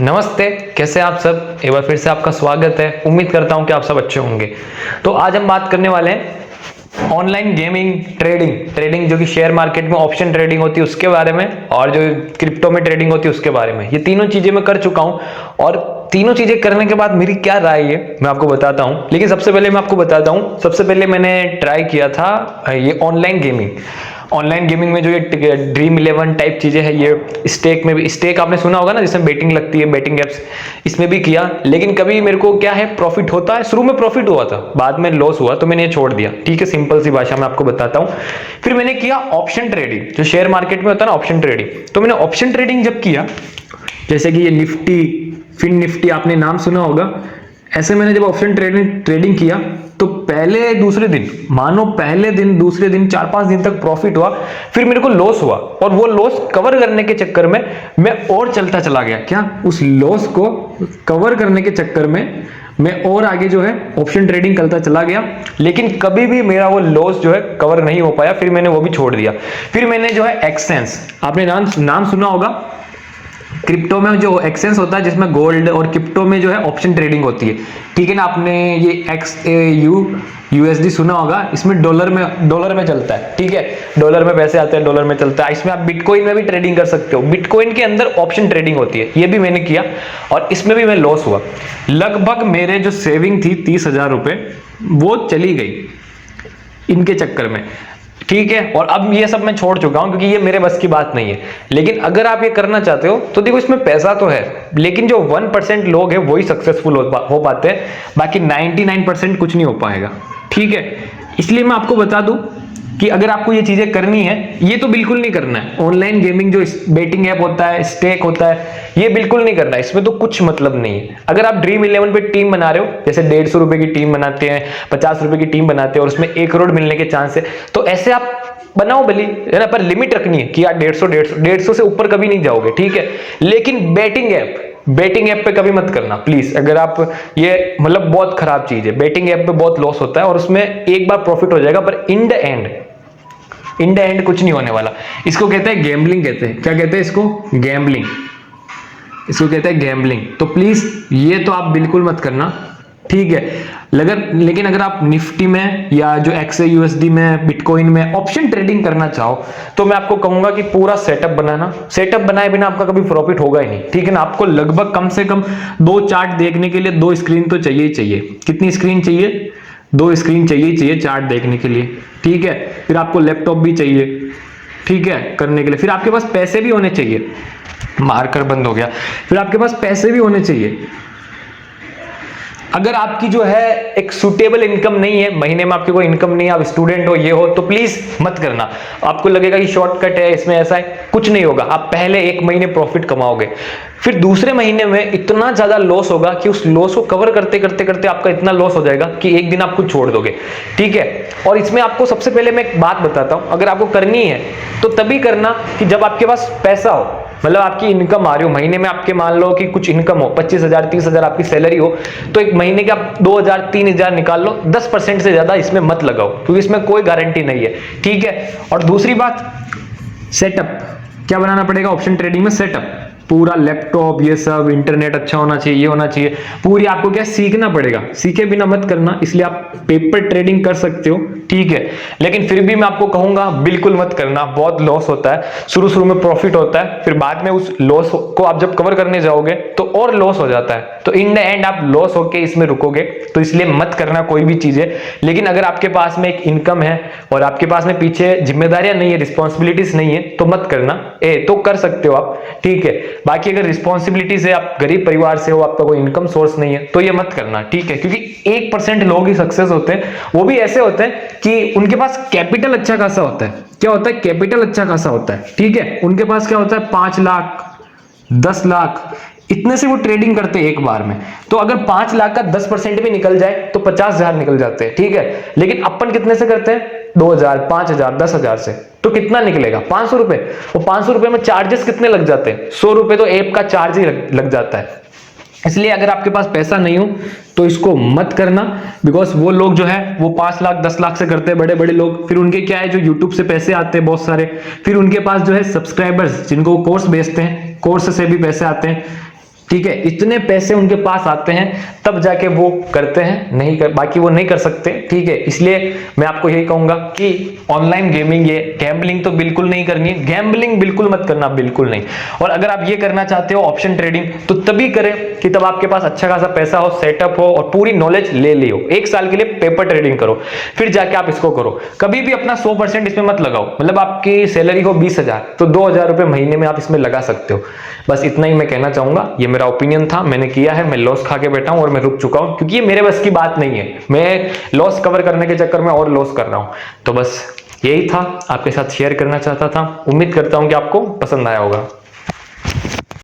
नमस्ते, कैसे आप सब। एक बार फिर से आपका स्वागत है। उम्मीद करता हूं कि आप सब अच्छे होंगे। तो आज हम बात करने वाले हैं ऑनलाइन गेमिंग, ट्रेडिंग जो कि शेयर मार्केट में ऑप्शन ट्रेडिंग होती है उसके बारे में, और जो क्रिप्टो में ट्रेडिंग होती है उसके बारे में। ये तीनों चीजें मैं कर चुका हूं और तीनों चीजें करने के बाद मेरी क्या राय है मैं आपको बताता हूं। लेकिन सबसे पहले मैं आपको बताता हूं, सबसे पहले मैंने ट्राई किया था ये ऑनलाइन गेमिंग में जो ये ड्रीम 11 टाइप चीजें है, ये स्टेक में भी, स्टेक आपने सुना होगा ना, जिसमें बेटिंग लगती है, बेटिंग एप्स, इसमें भी किया। लेकिन कभी मेरे को क्या है, प्रॉफिट होता है। शुरू में प्रॉफिट हुआ था, बाद में लॉस हुआ, तो मैंने ये छोड़ दिया। ठीक है, सिंपल सी भाषा में आपको बताता हूं। फिर मैंने किया ऑप्शन ट्रेडिंग, जो शेयर मार्केट में होता है ना, ऑप्शन ट्रेडिंग। तो मैंने ऑप्शन ट्रेडिंग जब किया, जैसे कि ये निफ्टी, फिन निफ्टी आपने नाम सुना होगा, ऐसे मैंने जब ऑप्शन ट्रेडिंग किया तो पहले दूसरे दिन, मानो पहले दिन दूसरे दिन 4-5 दिन तक प्रॉफिट हुआ। फिर मेरे को लॉस हुआ और वो लॉस कवर करने के चक्कर में मैं और चलता चला गया। क्या, उस लॉस को कवर करने के चक्कर में मैं और आगे जो है ऑप्शन ट्रेडिंग करता चला गया, लेकिन कभी भी मेरा वो लॉस जो है कवर नहीं हो पाया। फिर मैंने वो भी छोड़ दिया। फिर मैंने जो है एक्सचेंज, आपने नाम सुना होगा, क्रिप्टो में जो एक्सचेंज होता है जिसमें गोल्ड, और क्रिप्टो में जो है ऑप्शन ट्रेडिंग होती है। ठीक है ना, आपने ये XAUUSD सुना होगा, इसमें डॉलर में चलता है। ठीक है, डॉलर में पैसे आते हैं, डॉलर में चलता है। इसमें आप बिटकॉइन में भी ट्रेडिंग कर सकते हो, बिटकॉइन के अंदर ऑप्शन ट्रेडिंग होती है। ये भी मैंने किया और इसमें भी मैं लॉस हुआ। लगभग मेरे जो सेविंग थी 30,000 रुपए, वो चली गई इनके चक्कर में। ठीक है, और अब ये सब मैं छोड़ चुका हूं क्योंकि ये मेरे बस की बात नहीं है। लेकिन अगर आप ये करना चाहते हो तो देखो, इसमें पैसा तो है, लेकिन जो 1% लोग हैं वही सक्सेसफुल हो पाते हैं, बाकी 99% कुछ नहीं हो पाएगा। ठीक है, इसलिए मैं आपको बता दूं कि अगर आपको ये चीजें करनी है, ये तो बिल्कुल नहीं करना है। ऑनलाइन गेमिंग जो बेटिंग ऐप होता है, स्टेक होता है, ये बिल्कुल नहीं करना है। इसमें तो कुछ मतलब नहीं है। अगर आप ड्रीम 11 पे टीम बना रहे हो, जैसे 150 रुपए की टीम बनाते हैं, 50 रुपए की टीम बनाते हैं और उसमें 1 करोड़ मिलने के चांस है, तो ऐसे आप बनाओ भली, है ना, पर लिमिट रखनी है कि यार 150 से ऊपर कभी नहीं जाओगे। ठीक है, लेकिन बेटिंग ऐप पे कभी मत करना प्लीज। अगर आप ये, मतलब बहुत खराब चीज है। बेटिंग ऐप पे बहुत लॉस होता है और उसमें एक बार प्रॉफिट हो जाएगा, पर इन द एंड कुछ नहीं होने वाला। इसको कहते हैं गैम्बलिंग, कहते हैं, क्या कहते हैं इसको, गैम्बलिंग, इसको कहते हैं गैम्बलिंग। तो प्लीज ये तो आप बिल्कुल मत करना। ठीक है, लेकिन अगर आप निफ्टी में या जो XAUSD में, बिटकॉइन में ऑप्शन ट्रेडिंग करना चाहो, तो मैं आपको कहूंगा कि पूरा सेटअप बनाना। सेटअप बनाए बिना आपका कभी प्रॉफिट होगा ही नहीं। ठीक है ना, आपको लगभग कम से कम 2 चार्ट देखने के लिए 2 स्क्रीन तो चाहिए ही चाहिए। कितनी स्क्रीन चाहिए? 2 स्क्रीन चाहिए चार्ट देखने के लिए। ठीक है, फिर आपको लैपटॉप भी चाहिए, ठीक है, करने के लिए। फिर आपके पास पैसे भी होने चाहिए। मार्कर बंद हो गया। फिर आपके पास पैसे भी होने चाहिए। अगर आपकी जो है एक सुटेबल इनकम नहीं है, महीने में आपकी कोई इनकम नहीं है, आप स्टूडेंट हो, ये हो, तो प्लीज मत करना। आपको लगेगा कि शॉर्टकट है, इसमें ऐसा है, कुछ नहीं होगा। आप पहले 1 महीने प्रॉफिट कमाओगे, फिर दूसरे महीने में इतना ज्यादा लॉस होगा कि उस लॉस को कवर करते करते करते आपका इतना लॉस हो जाएगा कि एक दिन आप खुद छोड़ दोगे। ठीक है, और इसमें आपको सबसे पहले मैं एक बात बताता हूं, अगर आपको करनी है तो तभी करना कि जब आपके पास पैसा हो, मतलब आपकी इनकम आ रही हो, महीने में आपके मान लो कि कुछ इनकम हो, 25,000 30,000 आपकी सैलरी हो, तो एक महीने के आप 2,000 3,000 निकाल लो। 10% से ज्यादा इसमें मत लगाओ, क्योंकि इसमें कोई गारंटी नहीं है। ठीक है, और दूसरी बात, सेटअप क्या बनाना पड़ेगा ऑप्शन ट्रेडिंग में? सेटअप, पूरा लैपटॉप, ये सब, इंटरनेट अच्छा होना चाहिए, ये होना चाहिए, पूरी आपको क्या सीखना पड़ेगा। सीखे बिना मत करना, इसलिए आप पेपर ट्रेडिंग कर सकते हो। ठीक है, लेकिन फिर भी मैं आपको कहूंगा बिल्कुल मत करना, बहुत लॉस होता है। शुरू में प्रॉफिट होता है, फिर बाद में उस लॉस को आप जब कवर करने जाओगे तो और लॉस हो जाता है, तो इन द एंड आप लॉस होके इसमें रुकोगे। तो इसलिए मत करना कोई भी चीजें। लेकिन अगर आपके पास में एक इनकम है और आपके पास में पीछे जिम्मेदारियां नहीं है, रिस्पॉन्सिबिलिटीज नहीं है, तो मत करना। तो कर सकते हो आप। ठीक है, बाकी अगर रिस्पॉन्सिबिलिटीज है, आप गरीब परिवार से हो, आपका कोई इनकम सोर्स नहीं है, तो ये मत करना। ठीक है, क्योंकि 1% लोग ही सक्सेस होते हैं, वो भी ऐसे होते हैं कि उनके पास कैपिटल अच्छा खासा होता है। क्या होता है? कैपिटल अच्छा खासा होता है। ठीक है, उनके पास क्या होता है, 5 लाख 10 लाख, इतने से वो ट्रेडिंग करते हैं एक बार में। तो अगर 5 लाख का 10% भी निकल जाए तो 50,000 निकल जाते हैं। ठीक है, लेकिन अपन कितने से करते हैं? 2,000 5,000 10,000 से। तो कितना निकलेगा? 500 रुपए। और 500 रुपए में चार्जेस कितने लग जाते हैं? 100 रुपए तो ऐप का चार्ज ही लग जाता है। इसलिए अगर आपके पास पैसा नहीं हो तो इसको मत करना, बिकॉज वो लोग जो है वो 5 लाख 10 लाख से करते हैं, बड़े बड़े लोग। फिर उनके क्या है, जो यूट्यूब से पैसे आते हैं बहुत सारे, फिर उनको पास जो है सब्सक्राइबर्स, जिनको कोर्स बेचते हैं, कोर्स से भी पैसे आते हैं। ठीक है, इतने पैसे उनके पास आते हैं तब जाके वो करते हैं, नहीं कर, बाकी वो नहीं कर सकते। ठीक है, इसलिए मैं आपको यही कहूंगा कि ऑनलाइन गेमिंग, ये गैम्बलिंग तो बिल्कुल नहीं करनी है, गैम्बलिंग बिल्कुल मत करना, बिल्कुल नहीं। और अगर आप ये करना चाहते हो ऑप्शन ट्रेडिंग, तो तभी करें कि तब आपके पास अच्छा खासा पैसा हो, सेटअप हो और पूरी नॉलेज ले ली हो। 1 साल के लिए पेपर ट्रेडिंग करो, फिर जाके आप इसको करो। कभी भी अपना 100% इसमें मत लगाओ। मतलब आपकी सैलरी हो 20,000 तो 2,000 रुपए महीने में आप इसमें लगा सकते हो। बस इतना ही मैं कहना चाहूंगा। ये मेरा ओपिनियन था, मैंने किया है, मैं लॉस खा के बैठा हूं और मैं रुक चुका हूं, क्योंकि ये मेरे बस की बात नहीं है। मैं लॉस कवर करने के चक्कर में और लॉस कर रहा हूं। तो बस यही था, आपके साथ शेयर करना चाहता था। उम्मीद करता हूं कि आपको पसंद आया होगा।